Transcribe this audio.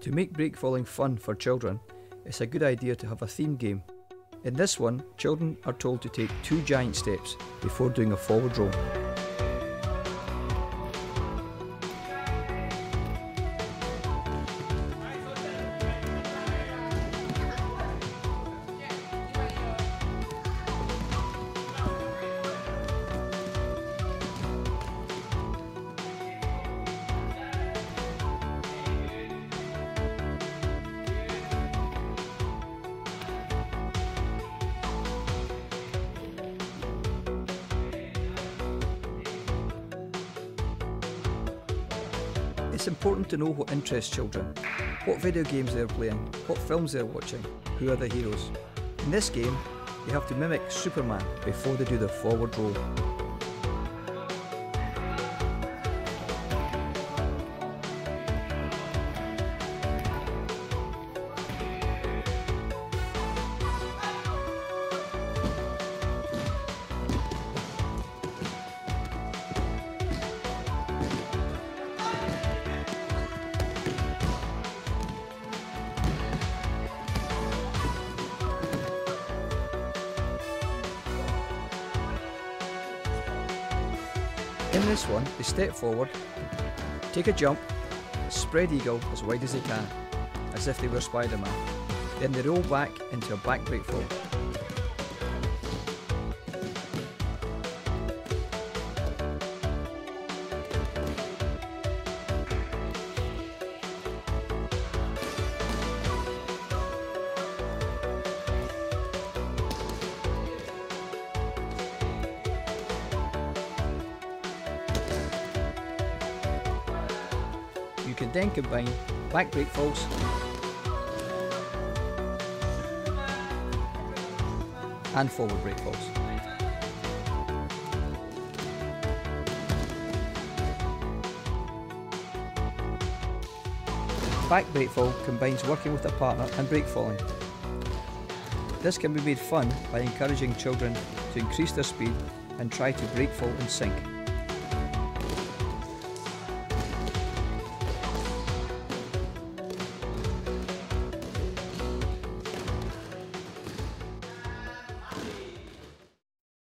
To make breakfalling fun for children, it's a good idea to have a theme game. In this one, children are told to take 2 giant steps before doing a forward roll. It's important to know what interests children, what video games they're playing, what films they're watching, who are the heroes. In this game, they have to mimic Superman before they do their forward roll. In this one, they step forward, take a jump, spread eagle as wide as they can, as if they were Spider-Man. Then they roll back into a back breakfall. You can then combine back breakfalls and forward breakfalls. Back breakfall combines working with a partner and breakfalling. This can be made fun by encouraging children to increase their speed and try to breakfall in sync.